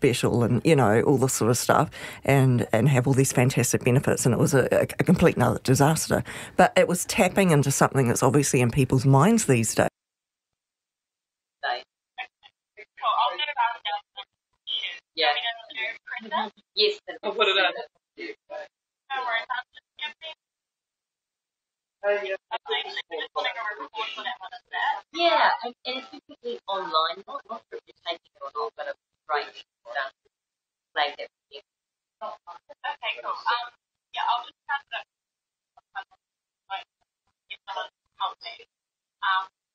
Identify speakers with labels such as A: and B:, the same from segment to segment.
A: special and, all this sort of stuff and have all these fantastic benefits. And it was a complete and utter disaster. But it was tapping into something that's obviously in people's minds these days.
B: Yeah. Yes. I'll put it on. Yeah, and it's typically online, not sure if you're taking it or not, but it's great to flag that. Okay, cool. Yeah, I'll just pass it up. Get someone to help me.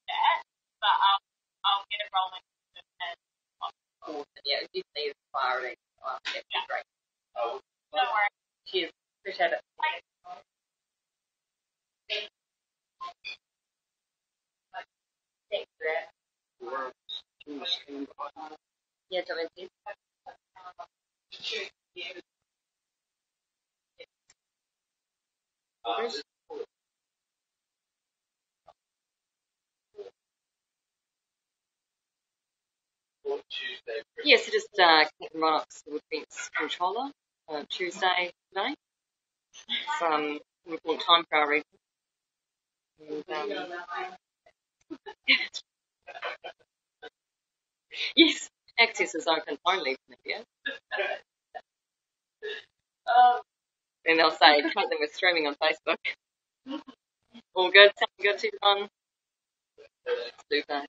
B: That, but I'll get it rolling. Awesome. Yeah, it did say inspiring. That'd be great. No worries. Cheers. Appreciate it. Bye. Thanks for that. Yeah, RNZ. Yes, it is Captain Ronock's Defence Controller on Tuesday today. It's report time for our region. And, yes, access is open only for media. And they'll say something with streaming on Facebook. All good, sound good to everyone? Super.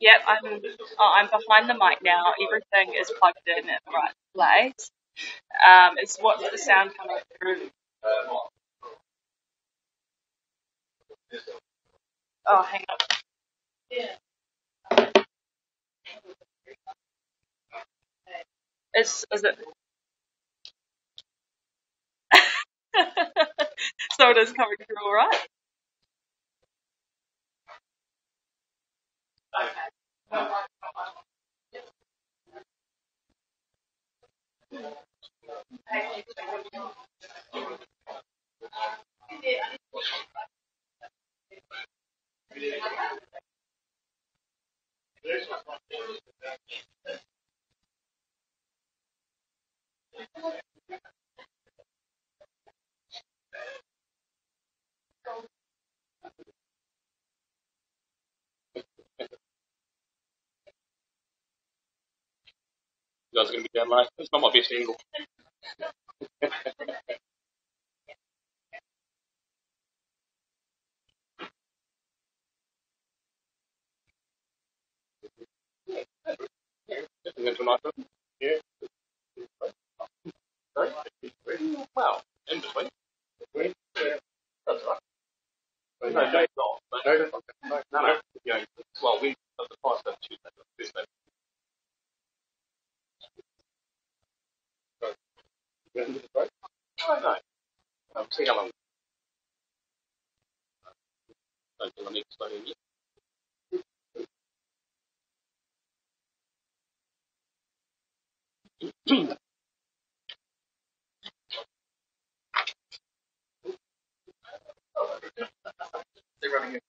C: Yep, I'm behind the mic now. Everything is plugged in at the right place. Is what's the sound coming through? Oh, hang on. Is it? So it is coming through all right?
D: was going to be down low. It's not my best angle. Yeah. Wow. In between. That's right. No, Dave's off. No. Yeah. Well, we have the price of Tuesday. I know. See how long. Until the next day. They're running in.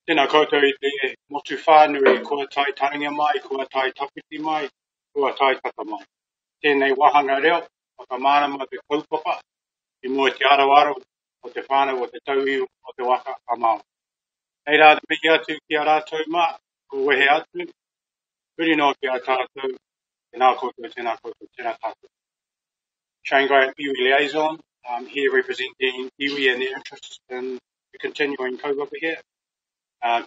E: Tēnā koutou I te motu whānui, kua tai taringa mai, kua tai tapiti mai, kua tai tata mai. Tēnei wahanga reo, o ka mārama te kaupapa, I mua te arawaro o te whānau o te tauiu o te waka a Māo. Hei rā te mihi atu ki a rātou mā, ko wehe atu, huri no ki a tātou, tēnā koutou, tēnā tātou. Shane Gray, Iwi Liaison, I'm here representing Iwi and their interests in the continuing kaupapa here.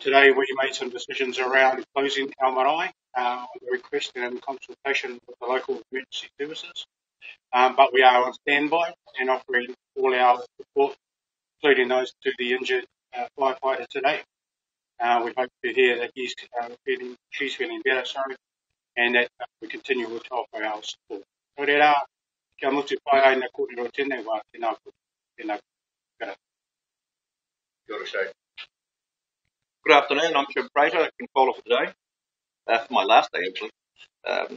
E: Today we made some decisions around closing our marae on the request and in consultation with the local emergency services. But we are on standby and offering all our support, including those to the injured firefighter today. We hope to hear that she's feeling better, and that we continue to offer our support. So rā, kia mutu pai ai na kōrero tēnei wā tēnā koutou.
F: Good afternoon, I'm Jim Prater, Controller for today, for my last day actually.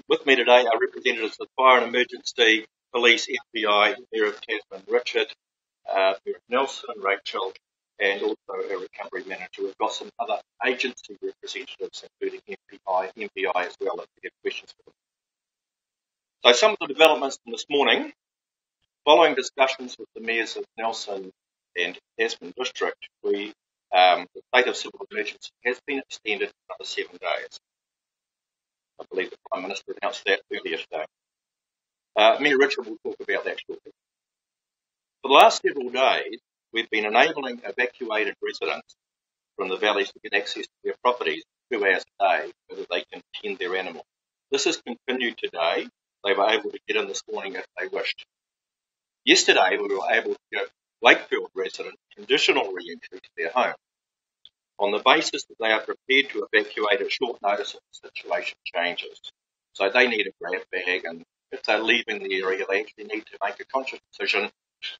F: With me today are representatives of Fire and Emergency, Police, FBI, Mayor of Tasman, Richard, Mayor of Nelson, Rachel, and also our recovery manager. We've got some other agency representatives, including MPI as well, if we have questions for them. So some of the developments from this morning, following discussions with the mayors of Nelson and Tasman District, the state of civil emergency has been extended for another 7 days. I believe the Prime Minister announced that earlier today. Mayor Richard will talk about that shortly. For the last several days, we've been enabling evacuated residents from the valleys to get access to their properties 2 hours a day so that they can tend their animals. This has continued today. They were able to get in this morning if they wished. Yesterday, we were able to give Wakefield residents conditional re-entry to their home on the basis that they are prepared to evacuate at short notice if the situation changes. So they need a grab bag, and if they're leaving the area, they actually need to make a conscious decision.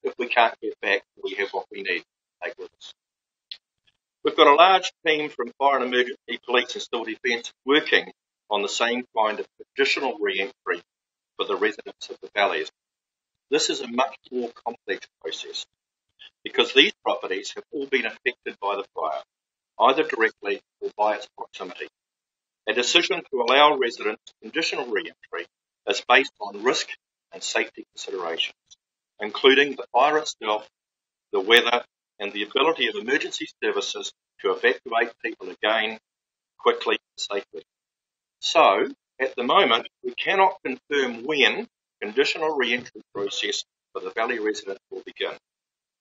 F: If we can't get back, we have what we need to take with us. We've got a large team from Fire and Emergency, Police and Civil Defence working on the same kind of conditional re-entry for the residents of the valleys. This is a much more complex process because these properties have all been affected by the fire, either directly or by its proximity. A decision to allow residents conditional re-entry is based on risk and safety considerations, including the fire itself, the weather, and the ability of emergency services to evacuate people again quickly and safely. So, at the moment, we cannot confirm when conditional re-entry process for the Valley residents will begin.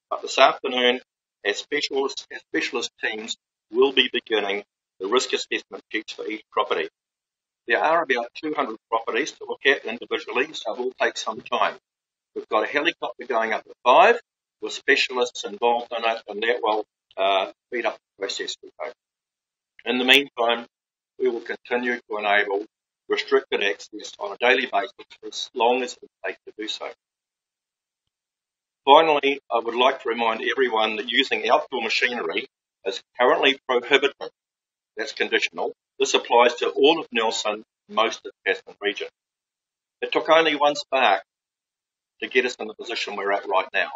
F: But this afternoon, our specialist teams will be beginning the risk assessment checks for each property. There are about 200 properties to look at individually, so it will take some time. We've got a helicopter going up at 5 with specialists involved in it, and that will speed up the process, we hope. In the meantime, we will continue to enable restricted access on a daily basis for as long as it takes to do so. Finally, I would like to remind everyone that using outdoor machinery is currently prohibited. That's conditional. This applies to all of Nelson, most of the Tasman region. It took only one spark to get us in the position we're at right now.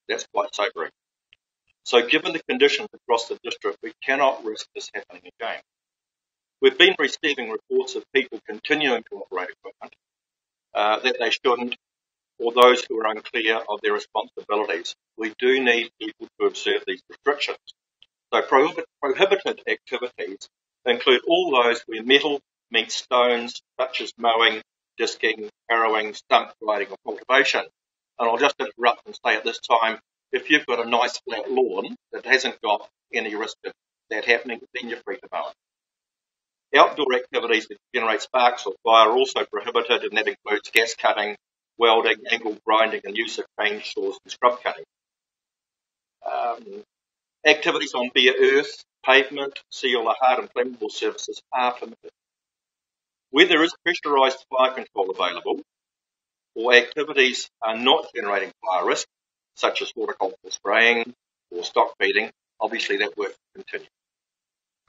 F: That's quite sobering. So given the conditions across the district, we cannot risk this happening again. We've been receiving reports of people continuing to operate equipment that they shouldn't, or those who are unclear of their responsibilities. We do need people to observe these restrictions. So prohibited activities include all those where metal meets stones, such as mowing, disking, harrowing, stump grinding or cultivation. And I'll just interrupt and say at this time, if you've got a nice flat lawn that hasn't got any risk of that happening, then you're free to mow it. Outdoor activities that generate sparks or fire are also prohibited, and that includes gas cutting, welding, angle grinding, and use of chainsaws and scrub cutting. Activities on bare earth, pavement, seal or hard and flammable surfaces are permitted. Where there is pressurised fire control available, or activities are not generating fire risk, such as horticultural spraying or stock feeding, obviously that work will continue.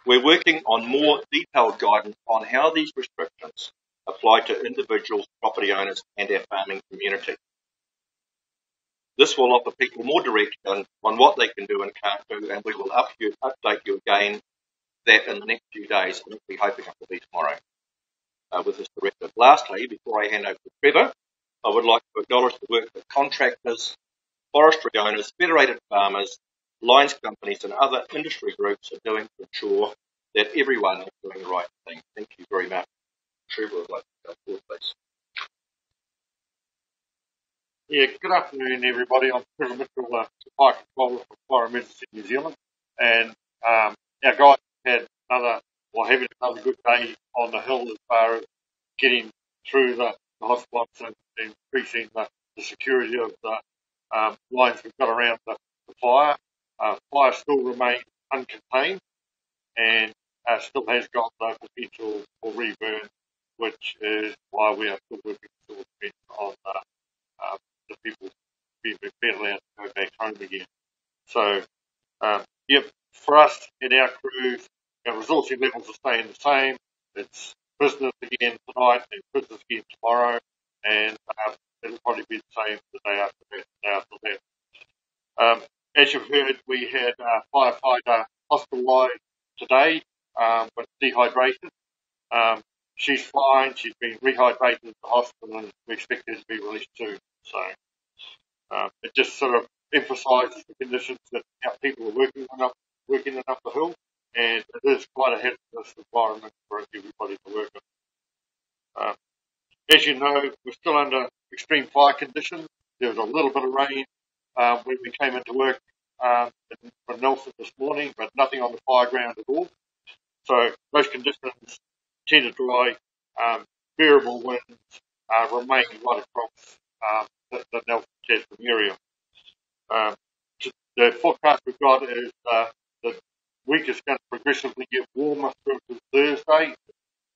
F: We're working on more detailed guidance on how these restrictions apply to individuals, property owners and our farming community. This will offer people more direction on what they can do and can't do, and we will update you again that in the next few days, and we'll be hoping it will be tomorrow with this directive. Lastly, before I hand over to Trevor, I would like to acknowledge the work that contractors, forestry owners, federated farmers, lines companies and other industry groups are doing to ensure that everyone is doing the right thing. Thank you very much. Trevor would like to go forward, please.
D: Yeah, good afternoon, everybody. I'm Trevor Mitchell, Fire Controller for Fire Emergency New Zealand, and our guys having another good day on the hill as far as getting through the hotspots and increasing the security of the lines we've got around the fire. Fire still remains uncontained and still has got the potential for reburn, which is why we are still working towards on the people being allowed to go back home again. So, for us in our crews, our resourcing levels are staying the same. It's business again tonight and business again tomorrow, and it'll probably be the same the day after that, the day after that. As you've heard, we had a firefighter hospitalised today with dehydration. She's fine. She's been rehydrated at the hospital, and we expect her to be released soon. So it just sort of emphasises the conditions that our people are working up the hill, and it is quite a hazardous environment for everybody to work in. As you know, we're still under extreme fire conditions. There was a little bit of rain when we came into work from Nelson this morning, but nothing on the fire ground at all. So those conditions tend to dry. Variable winds remain right across the Nelson Tasman area. The forecast we've got is the week is going to progressively get warmer through to Thursday,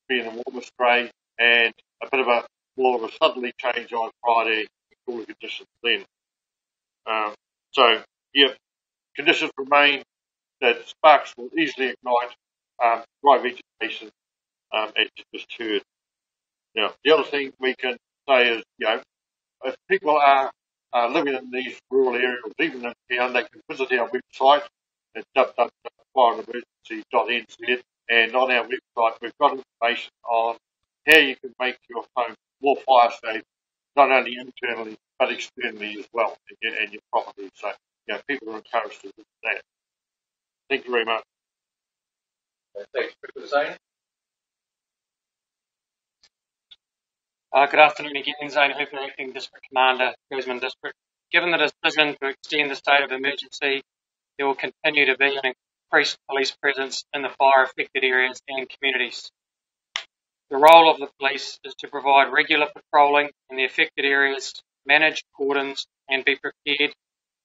D: being the warmest day, and a bit of a more of a southerly change on Friday, cooler conditions then. Conditions remain that sparks will easily ignite dry vegetation, as you just heard. Now, the other thing we can say is, if people are living in these rural areas, even in town, they can visit our website at www.fireemergency.nz, and on our website we've got information on how you can make your home more fire safe, not only internally but externally as well, and your property. So, people are encouraged to do that. Thank you very much.
F: Thanks, Zane.
G: Good afternoon again, Zane Hooper, Acting District Commander, Tasman District. Given the decision to extend the state of emergency, there will continue to be an increased police presence in the fire-affected areas and communities. The role of the police is to provide regular patrolling in the affected areas, manage cordons, and be prepared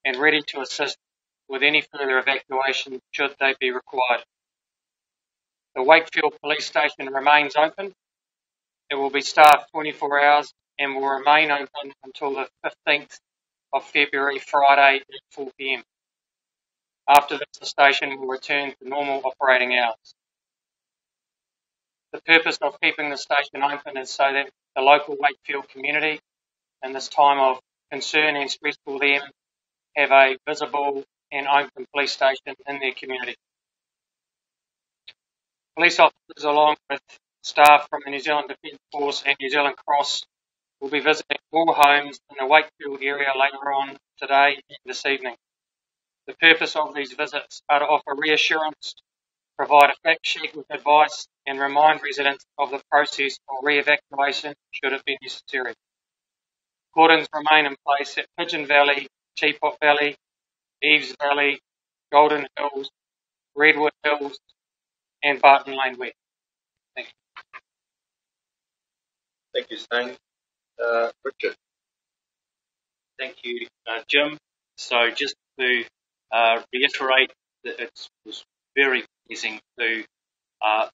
G: and ready to assist with any further evacuation should they be required. The Wakefield Police Station remains open. It will be staffed 24 hours and will remain open until the 15th of February, Friday at 4 p.m. After this, the station will return to normal operating hours. The purpose of keeping the station open is so that the local Wakefield community, in this time of concern and stress for them, have a visible and open police station in their community. Police officers, along with staff from the New Zealand Defence Force and New Zealand Cross, will be visiting all homes in the Wakefield area later on today and this evening. The purpose of these visits are to offer reassurance, provide a fact sheet with advice, and remind residents of the process for re-evacuation should it be necessary. Cordons remain in place at Pigeon Valley, Teapot Valley, Eves Valley, Golden Hills, Redwood Hills, and Barton Lane West. Thank you.
F: Thank you, Stan. Richard.
H: Thank you, Jim. So just to reiterate that it was very pleasing to have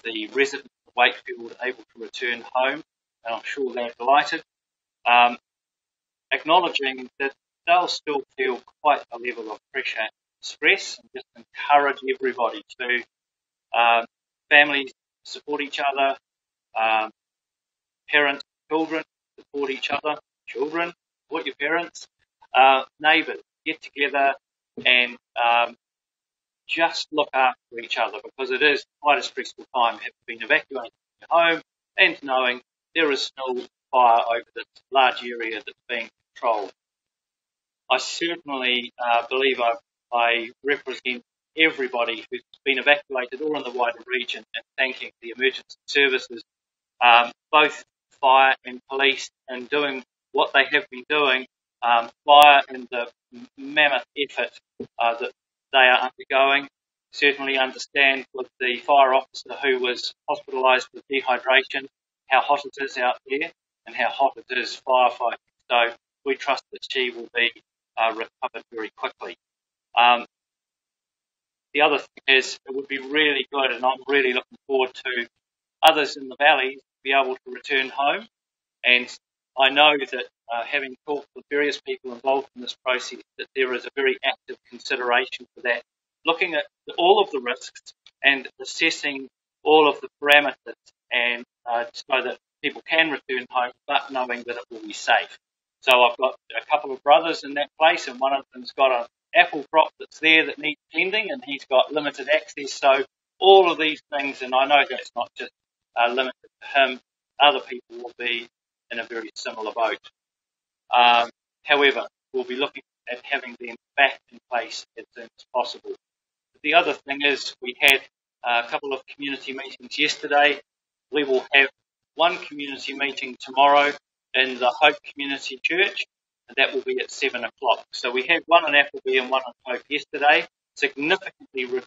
H: the residents of Wakefield able to return home, and I'm sure they're delighted. Acknowledging that they'll still feel quite a level of pressure and stress, and just encourage everybody to families support each other, parents, children support each other, children support your parents, neighbours get together and just look after each other, because it is quite a stressful time having been evacuated from your home and knowing there is still fire over this large area that's being controlled. I certainly believe I represent everybody who's been evacuated or in the wider region, and thanking the emergency services, both fire and police, in doing what they have been doing, fire and the mammoth effort that they are undergoing. Certainly understand with the fire officer who was hospitalised with dehydration how hot it is out there and how hot it is firefighting. So we trust that she will be recovered very quickly. The other thing is, it would be really good, and I'm really looking forward to others in the valleys be able to return home. And I know that having talked with various people involved in this process, that there is a very active consideration for that, looking at all of the risks and assessing all of the parameters, and so that people can return home, but knowing that it will be safe. So I've got a couple of brothers in that place, and one of them's got an apple crop that's there that needs tending, and he's got limited access. So all of these things, and I know that's not just limited to him, other people will be in a very similar boat. However, we'll be looking at having them back in place as soon as possible. The other thing is, we had a couple of community meetings yesterday. We will have one community meeting tomorrow in the Hope Community Church, and that will be at 7 o'clock. So we had one in Appleby and one in Hope yesterday, significantly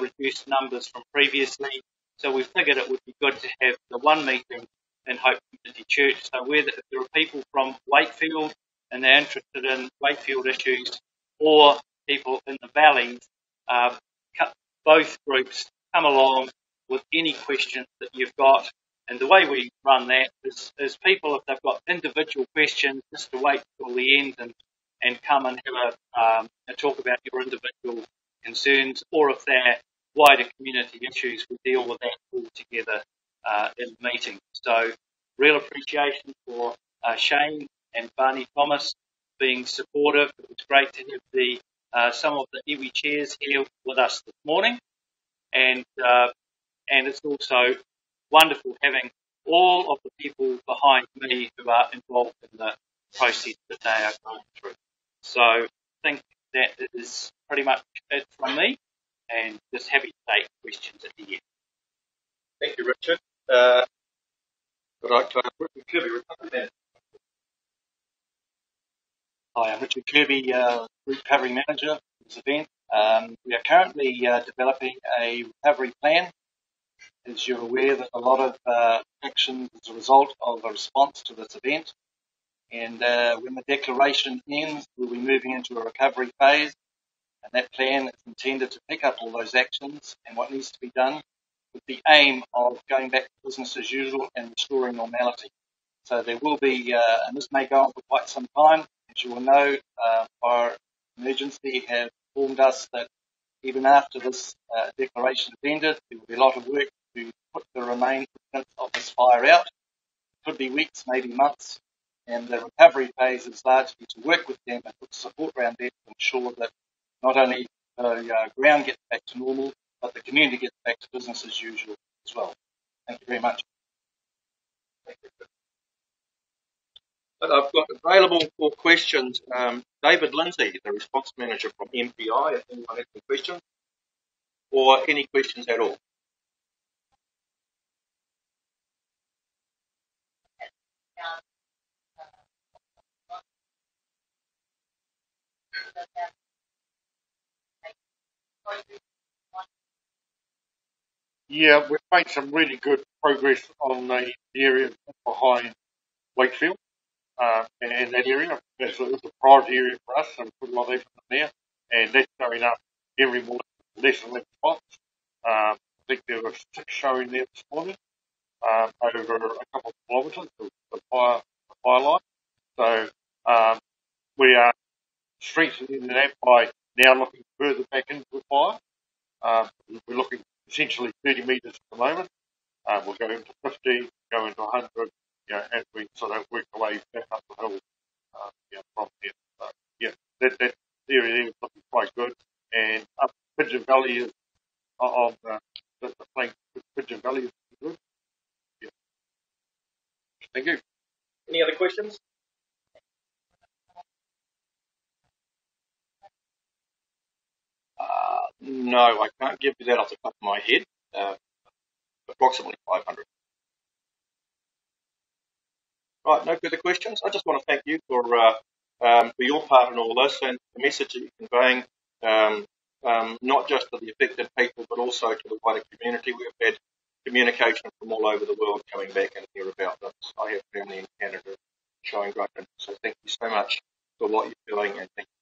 H: reduced numbers from previously. So we figured it would be good to have the one meeting in Hope Community Church. So whether if there are people from Wakefield and they're interested in Wakefield issues, or people in the valleys, both groups come along with any questions that you've got. And the way we run that is people, if they've got individual questions, just to wait till the end and come and have a talk about your individual concerns, or if they're wider community issues, we deal with that all together in the meeting. So real appreciation for Shane and Barney Thomas being supportive. It was great to have the some of the iwi chairs here with us this morning, and it's also wonderful having all of the people behind me who are involved in the process that they are going through. So I think that is pretty much it from me, and just happy to take questions at the end.
F: Thank you, Richard. Richard Kirby, recovery manager.
H: Hi, I'm Richard Kirby, recovery manager for this event. We are currently developing a recovery plan. As you're aware, that a lot of action is a result of a response to this event. And when the declaration ends, we'll be moving into a recovery phase. And that plan is intended to pick up all those actions and what needs to be done, with the aim of going back to business as usual and restoring normality. So there will be, and this may go on for quite some time, as you will know, our emergency have informed us that even after this declaration has ended, there will be a lot of work to put the remaining of this fire out. It could be weeks, maybe months, and the recovery phase is largely to work with them and put support around them to ensure that not only the ground gets back to normal, but the community gets back to business as usual as well. Thank you very much.
F: But I've got available for questions David Lindsay, the response manager from MPI, if anyone has any questions, or any questions at all.
D: Yeah, we've made some really good progress on the area behind Wakefield, and that area. It's a priority area for us, and we put a lot of effort in there, and that's showing up every morning, less and less spots. I think there were 6 showing there this morning, over a couple of kilometres of the fire line. So we are strengthening that by now looking further back into the fire. We're looking essentially 30 metres at the moment. We'll go into 50, go into 100, as we sort of work our way back up the hill, from there. So, that area there is looking quite good. And up Pigeon Valley is on the flank. Pigeon Valley is good. Yeah. Thank you.
F: Any other questions? No, I can't give you that off the top of my head. Approximately 500. Right, no further questions. I just want to thank you for your part in all this and the message that you're conveying, not just to the affected people, but also to the wider community. We've had communication from all over the world coming back and hear about this. I have family in Canada showing great interest. So thank you so much for what you're doing, and thank you